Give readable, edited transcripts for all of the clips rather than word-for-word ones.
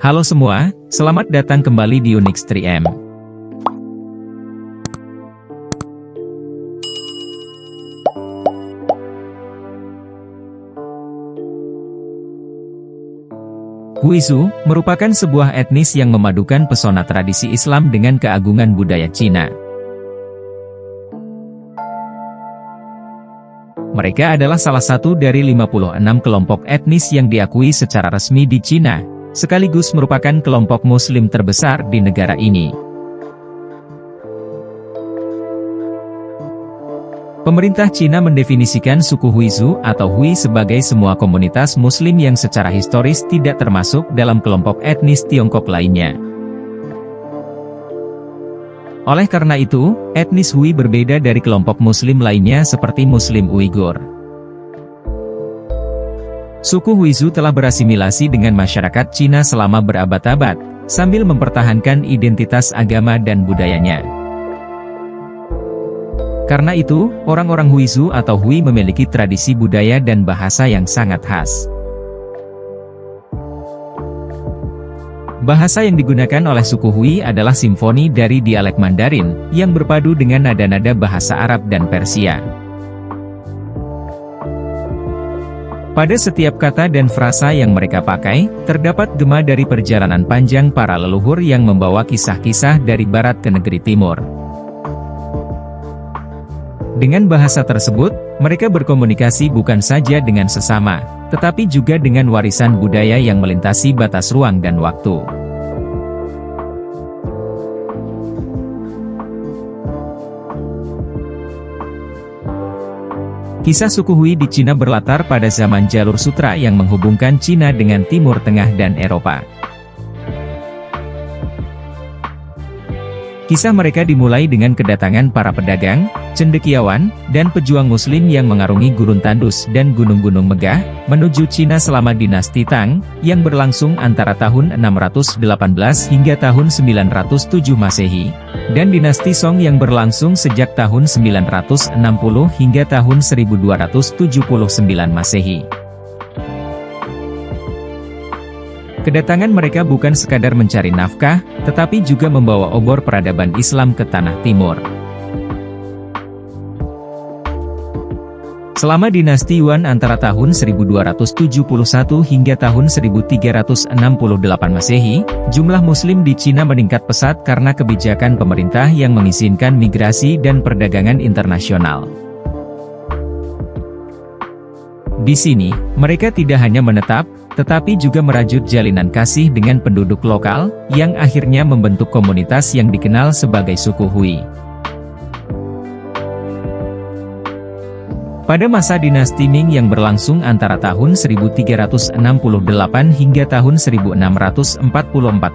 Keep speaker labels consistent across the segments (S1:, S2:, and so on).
S1: Halo semua, selamat datang kembali di Unix 3M. Huizu merupakan sebuah etnis yang memadukan pesona tradisi Islam dengan keagungan budaya Cina. Mereka adalah salah satu dari 56 kelompok etnis yang diakui secara resmi di Cina, sekaligus merupakan kelompok Muslim terbesar di negara ini. Pemerintah Cina mendefinisikan suku Huizu atau Hui sebagai semua komunitas Muslim yang secara historis tidak termasuk dalam kelompok etnis Tiongkok lainnya. Oleh karena itu, etnis Hui berbeda dari kelompok Muslim lainnya seperti Muslim Uighur. Suku Huizu telah berasimilasi dengan masyarakat Cina selama berabad-abad, sambil mempertahankan identitas agama dan budayanya. Karena itu, orang-orang Huizu atau Hui memiliki tradisi budaya dan bahasa yang sangat khas. Bahasa yang digunakan oleh suku Hui adalah simfoni dari dialek Mandarin, yang berpadu dengan nada-nada bahasa Arab dan Persia. Pada setiap kata dan frasa yang mereka pakai, terdapat gema dari perjalanan panjang para leluhur yang membawa kisah-kisah dari barat ke negeri timur. Dengan bahasa tersebut, mereka berkomunikasi bukan saja dengan sesama, tetapi juga dengan warisan budaya yang melintasi batas ruang dan waktu. Kisah suku Hui di Cina berlatar pada zaman jalur sutra yang menghubungkan Cina dengan Timur Tengah dan Eropa. Kisah mereka dimulai dengan kedatangan para pedagang, cendekiawan, dan pejuang Muslim yang mengarungi gurun Tandus dan gunung-gunung megah, menuju Cina selama dinasti Tang, yang berlangsung antara tahun 618 hingga tahun 907 Masehi, dan dinasti Song yang berlangsung sejak tahun 960 hingga tahun 1279 Masehi. Kedatangan mereka bukan sekadar mencari nafkah, tetapi juga membawa obor peradaban Islam ke tanah timur. Selama dinasti Yuan antara tahun 1271 hingga tahun 1368 Masehi, jumlah Muslim di Cina meningkat pesat karena kebijakan pemerintah yang mengizinkan migrasi dan perdagangan internasional. Di sini, mereka tidak hanya menetap, tetapi juga merajut jalinan kasih dengan penduduk lokal, yang akhirnya membentuk komunitas yang dikenal sebagai suku Hui. Pada masa dinasti Ming yang berlangsung antara tahun 1368 hingga tahun 1644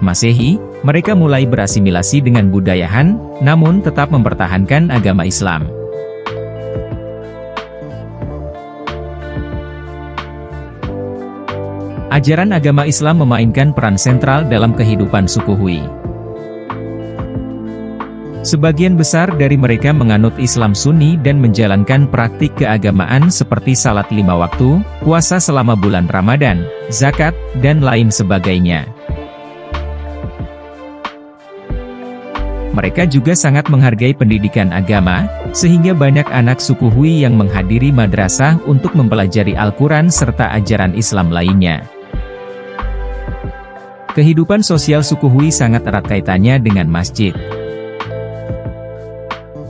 S1: Masehi, mereka mulai berasimilasi dengan budaya Han, namun tetap mempertahankan agama Islam. Ajaran agama Islam memainkan peran sentral dalam kehidupan suku Hui. Sebagian besar dari mereka menganut Islam Sunni dan menjalankan praktik keagamaan seperti salat 5 waktu, puasa selama bulan Ramadan, zakat, dan lain sebagainya. Mereka juga sangat menghargai pendidikan agama, sehingga banyak anak suku Hui yang menghadiri madrasah untuk mempelajari Al-Quran serta ajaran Islam lainnya. Kehidupan sosial suku Hui sangat erat kaitannya dengan masjid.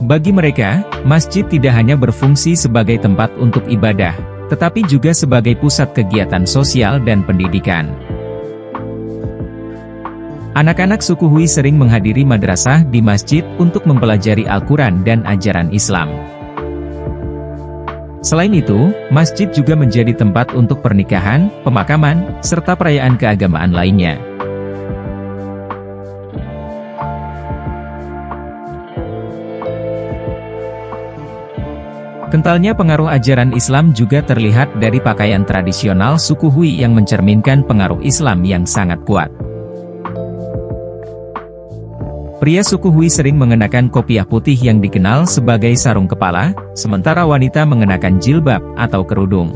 S1: Bagi mereka, masjid tidak hanya berfungsi sebagai tempat untuk ibadah, tetapi juga sebagai pusat kegiatan sosial dan pendidikan. Anak-anak suku Hui sering menghadiri madrasah di masjid untuk mempelajari Al-Quran dan ajaran Islam. Selain itu, masjid juga menjadi tempat untuk pernikahan, pemakaman, serta perayaan keagamaan lainnya. Kentalnya pengaruh ajaran Islam juga terlihat dari pakaian tradisional suku Hui yang mencerminkan pengaruh Islam yang sangat kuat. Pria suku Hui sering mengenakan kopiah putih yang dikenal sebagai sarung kepala, sementara wanita mengenakan jilbab atau kerudung.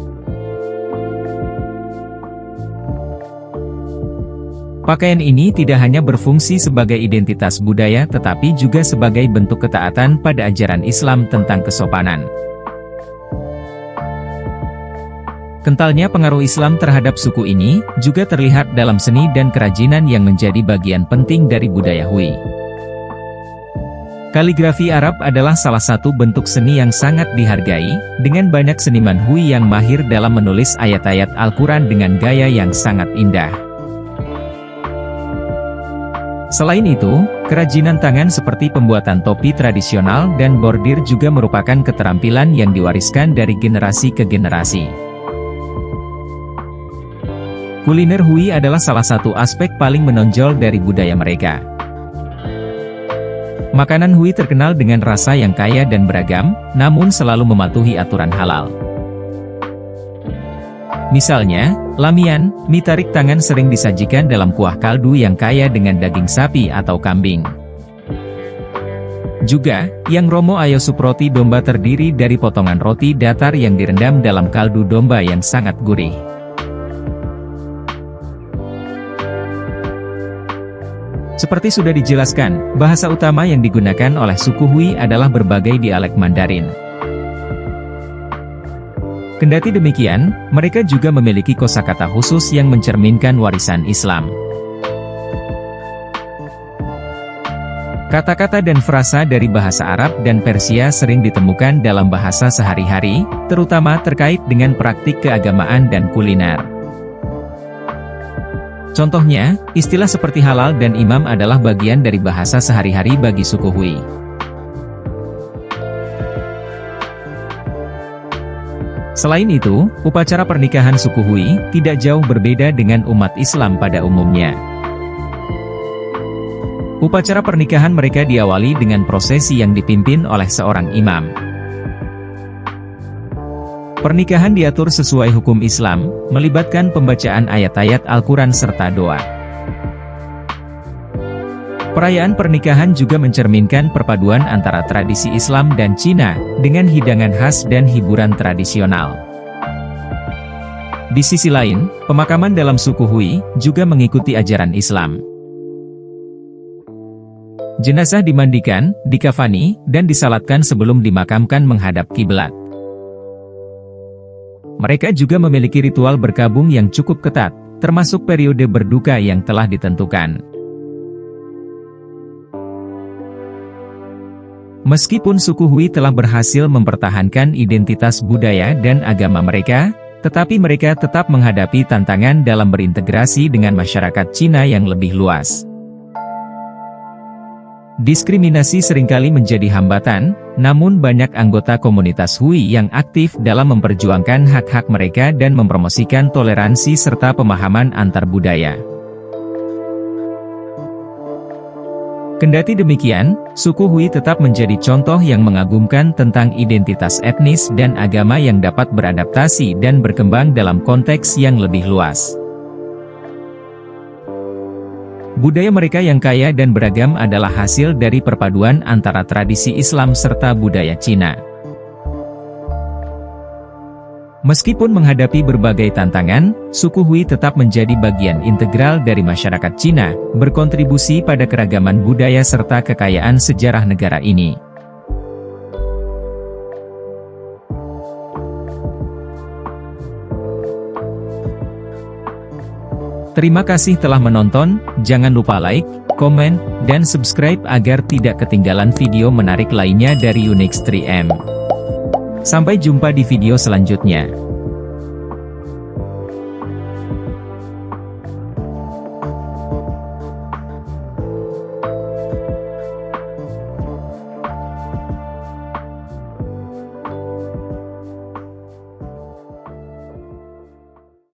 S1: Pakaian ini tidak hanya berfungsi sebagai identitas budaya tetapi juga sebagai bentuk ketaatan pada ajaran Islam tentang kesopanan. Kentalnya pengaruh Islam terhadap suku ini, juga terlihat dalam seni dan kerajinan yang menjadi bagian penting dari budaya Hui. Kaligrafi Arab adalah salah satu bentuk seni yang sangat dihargai, dengan banyak seniman Hui yang mahir dalam menulis ayat-ayat Al-Quran dengan gaya yang sangat indah. Selain itu, kerajinan tangan seperti pembuatan topi tradisional dan bordir juga merupakan keterampilan yang diwariskan dari generasi ke generasi. Kuliner Hui adalah salah satu aspek paling menonjol dari budaya mereka. Makanan Hui terkenal dengan rasa yang kaya dan beragam, namun selalu mematuhi aturan halal. Misalnya, lamian, mie tarik tangan sering disajikan dalam kuah kaldu yang kaya dengan daging sapi atau kambing. Juga, yang romo ayo sup roti domba terdiri dari potongan roti datar yang direndam dalam kaldu domba yang sangat gurih. Seperti sudah dijelaskan, bahasa utama yang digunakan oleh suku Hui adalah berbagai dialek Mandarin. Kendati demikian, mereka juga memiliki kosakata khusus yang mencerminkan warisan Islam. Kata-kata dan frasa dari bahasa Arab dan Persia sering ditemukan dalam bahasa sehari-hari, terutama terkait dengan praktik keagamaan dan kuliner. Contohnya, istilah seperti halal dan imam adalah bagian dari bahasa sehari-hari bagi suku Hui. Selain itu, upacara pernikahan suku Hui tidak jauh berbeda dengan umat Islam pada umumnya. Upacara pernikahan mereka diawali dengan prosesi yang dipimpin oleh seorang imam. Pernikahan diatur sesuai hukum Islam, melibatkan pembacaan ayat-ayat Al-Quran serta doa. Perayaan pernikahan juga mencerminkan perpaduan antara tradisi Islam dan Cina, dengan hidangan khas dan hiburan tradisional. Di sisi lain, pemakaman dalam suku Hui juga mengikuti ajaran Islam. Jenazah dimandikan, dikafani, dan disalatkan sebelum dimakamkan menghadap kiblat. Mereka juga memiliki ritual berkabung yang cukup ketat, termasuk periode berduka yang telah ditentukan. Meskipun suku Hui telah berhasil mempertahankan identitas budaya dan agama mereka, tetapi mereka tetap menghadapi tantangan dalam berintegrasi dengan masyarakat Cina yang lebih luas. Diskriminasi seringkali menjadi hambatan, namun banyak anggota komunitas Hui yang aktif dalam memperjuangkan hak-hak mereka dan mempromosikan toleransi serta pemahaman antar budaya. Kendati demikian, suku Hui tetap menjadi contoh yang mengagumkan tentang identitas etnis dan agama yang dapat beradaptasi dan berkembang dalam konteks yang lebih luas. Budaya mereka yang kaya dan beragam adalah hasil dari perpaduan antara tradisi Islam serta budaya Cina. Meskipun menghadapi berbagai tantangan, suku Hui tetap menjadi bagian integral dari masyarakat Cina, berkontribusi pada keragaman budaya serta kekayaan sejarah negara ini. Terima kasih telah menonton, jangan lupa like, komen, dan subscribe agar tidak ketinggalan video menarik lainnya dari Unix 3M. Sampai jumpa di video selanjutnya.